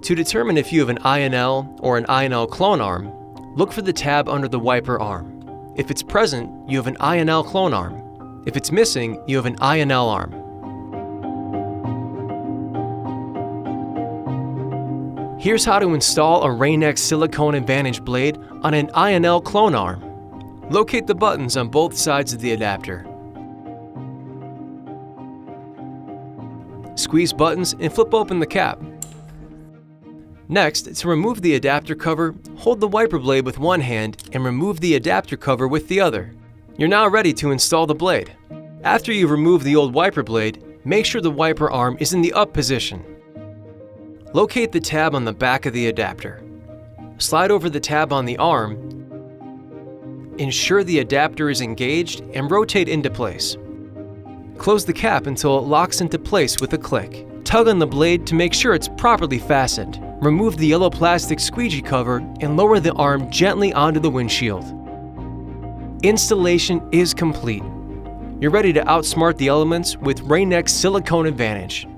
To determine if you have an INL or an INL clone arm, look for the tab under the wiper arm. If it's present, you have an INL clone arm. If it's missing, you have an INL arm. Here's how to install a Rain-X Silicone AdvantEdge blade on an INL clone arm. Locate the buttons on both sides of the adapter. Squeeze buttons and flip open the cap. Next, to remove the adapter cover, hold the wiper blade with one hand and remove the adapter cover with the other. You're now ready to install the blade. After you've removed the old wiper blade, make sure the wiper arm is in the up position. Locate the tab on the back of the adapter. Slide over the tab on the arm, ensure the adapter is engaged, and rotate into place. Close the cap until it locks into place with a click. Tug on the blade to make sure it's properly fastened. Remove the yellow plastic squeegee cover and lower the arm gently onto the windshield. Installation is complete. You're ready to outsmart the elements with Rain-X Silicone AdvantEdge.